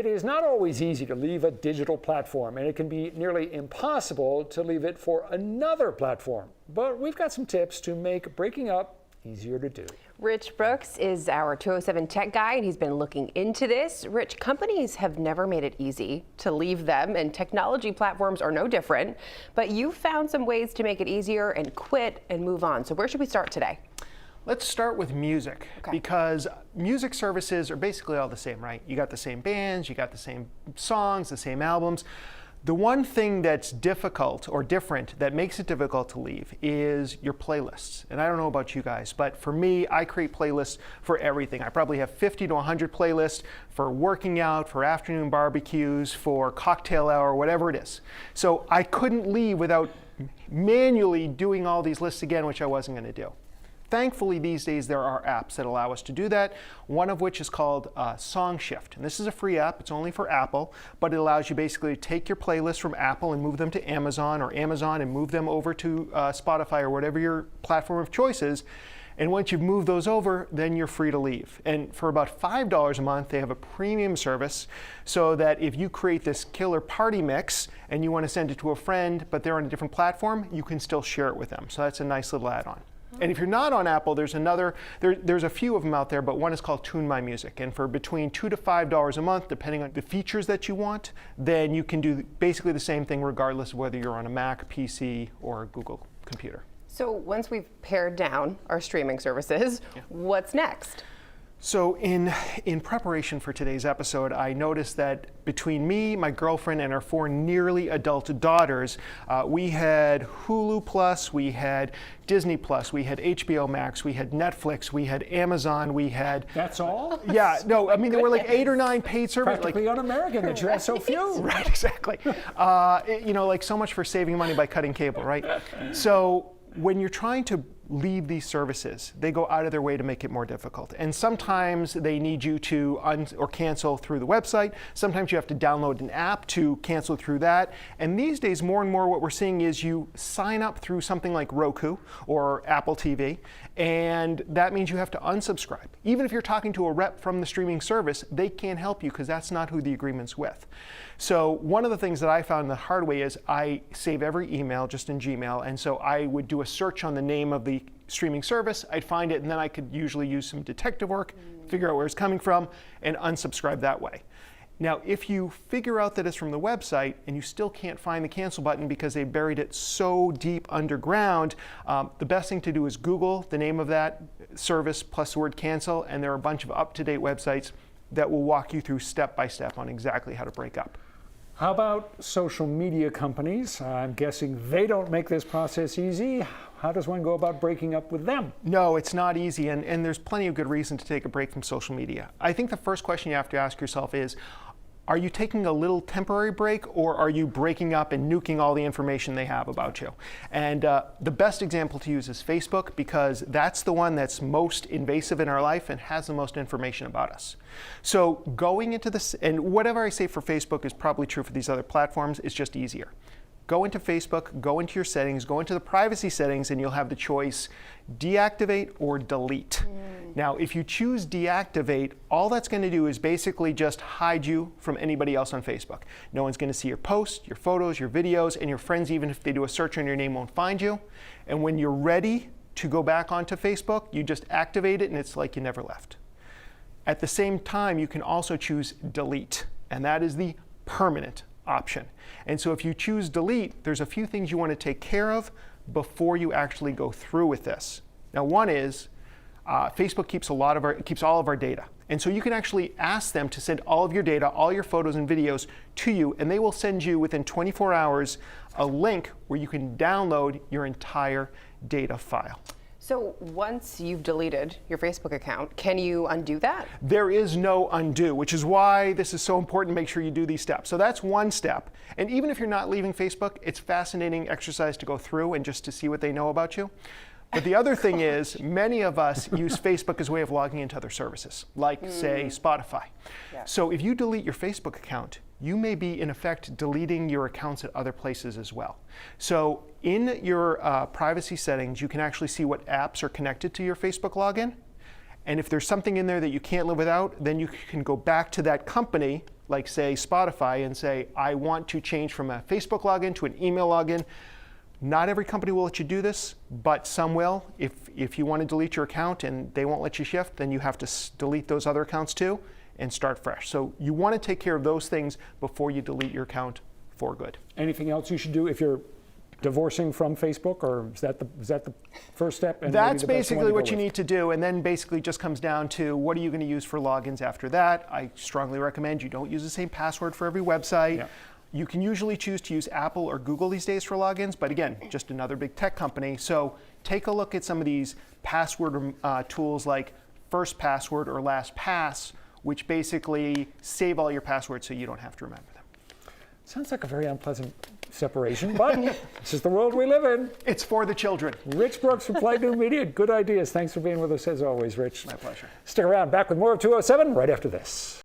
It is not always easy to leave a digital platform, and it can be nearly impossible to leave it for another platform. But we've got some tips to make breaking up easier to do. Rich Brooks is our 207 tech guy, and he's been looking into this. Rich, companies have never made it easy to leave them, and technology platforms are no different. But you found some ways to make it easier and quit and move on. So where should we start today? Let's start with music, because music services are basically all the same, right? You got the same bands, you got the same songs, the same albums. The one thing that's difficult or different that makes it difficult to leave is your playlists. And I don't know about you guys, but for me, I create playlists for everything. I probably have 50 to 100 playlists for working out, for afternoon barbecues, for cocktail hour, whatever it is. So I couldn't leave without manually doing all these lists again, which I wasn't going to do. Thankfully, these days there are apps that allow us to do that, one of which is called Song Shift. And this is a free app. It's only for Apple, but it allows you basically to take your playlists from Apple and move them to Amazon, or Amazon and move them over to Spotify or whatever your platform of choice is. And once you've moved those over, then you're free to leave. And for about $5 a month, they have a premium service so that if you create this killer party mix and you want to send it to a friend, but they're on a different platform, you can still share it with them. So that's a nice little add-on. And if you're not on Apple, there's a few of them out there, but one is called Tune My Music. And for between $2 to $5 a month, depending on the features that you want, then you can do basically the same thing regardless of whether you're on a Mac, PC, or a Google computer. So once we've pared down our streaming services, what's next? So in preparation for today's episode, I noticed that between me, my girlfriend, and our 4 nearly adult daughters, we had Hulu Plus, we had Disney Plus, we had HBO Max, we had Netflix, we had Amazon, we had... That's all? Yeah, no, I mean, there were like 8 or 9 paid services. Practically un-American that you have so few. Right, exactly. You know, like so much for saving money by cutting cable, right? So when you're trying to leave these services, they go out of their way to make it more difficult. And sometimes they need you to or cancel through the website. Sometimes you have to download an app to cancel through that. And these days, more and more what we're seeing is you sign up through something like Roku or Apple TV, and that means you have to unsubscribe. Even if you're talking to a rep from the streaming service, they can't help you because that's not who the agreement's with. So one of the things that I found the hard way is I save every email just in Gmail, and so I would do a search on the name of the streaming service, I'd find it, and then I could usually use some detective work, figure out where it's coming from, and unsubscribe that way. Now, if you figure out that it's from the website and you still can't find the cancel button because they buried it so deep underground, the best thing to do is Google the name of that service plus the word cancel, and there are a bunch of up-to-date websites that will walk you through step by step on exactly how to break up. How about social media companies? I'm guessing they don't make this process easy. How does one go about breaking up with them? No, it's not easy, and there's plenty of good reason to take a break from social media. I think the first question you have to ask yourself is, are you taking a little temporary break, or are you breaking up and nuking all the information they have about you? And the best example to use is Facebook, because that's the one that's most invasive in our life and has the most information about us. So going into this, and whatever I say for Facebook is probably true for these other platforms, it's just easier. Go into Facebook, go into your settings, go into the privacy settings, and you'll have the choice deactivate or delete. Now, if you choose deactivate, all that's going to do is basically just hide you from anybody else on Facebook. No one's going to see your posts, your photos, your videos, and your friends, even if they do a search on your name, won't find you. And when you're ready to go back onto Facebook, you just activate it, and it's like you never left. At the same time, you can also choose delete, and that is the permanent option. And so if you choose delete, there's a few things you want to take care of before you actually go through with this. Now, one is Facebook keeps all of our data. And so you can actually ask them to send all of your data, all your photos and videos to you, and they will send you within 24 hours a link where you can download your entire data file. So once you've deleted your Facebook account, can you undo that? There is no undo, which is why this is so important to make sure you do these steps. So that's one step. And even if you're not leaving Facebook, it's fascinating exercise to go through and just to see what they know about you. But the other thing is, many of us use Facebook as a way of logging into other services, like, say, Spotify. Yeah. So if you delete your Facebook account, you may be, in effect, deleting your accounts at other places as well. So in your privacy settings, you can actually see what apps are connected to your Facebook login. And if there's something in there that you can't live without, then you can go back to that company, like say Spotify, and say, I want to change from a Facebook login to an email login. Not every company will let you do this, but some will. If you want to delete your account and they won't let you shift, then you have to delete those other accounts too and start fresh. So you want to take care of those things before you delete your account for good. Anything else you should do if you're divorcing from Facebook, or is that the first step? And That's maybe the best one basically to go what you with? need to do, and then basically just comes down to what are you going to use for logins after that. I strongly recommend you don't use the same password for every website. Yeah. You can usually choose to use Apple or Google these days for logins, but again, just another big tech company. So take a look at some of these password tools like First Password or LastPass, which basically save all your passwords so you don't have to remember them. Sounds like a very unpleasant separation, but this is the world we live in. It's for the children. Rich Brooks from Flag New Media. Good ideas. Thanks for being with us as always, Rich. My pleasure. Stick around. Back with more of 207 right after this.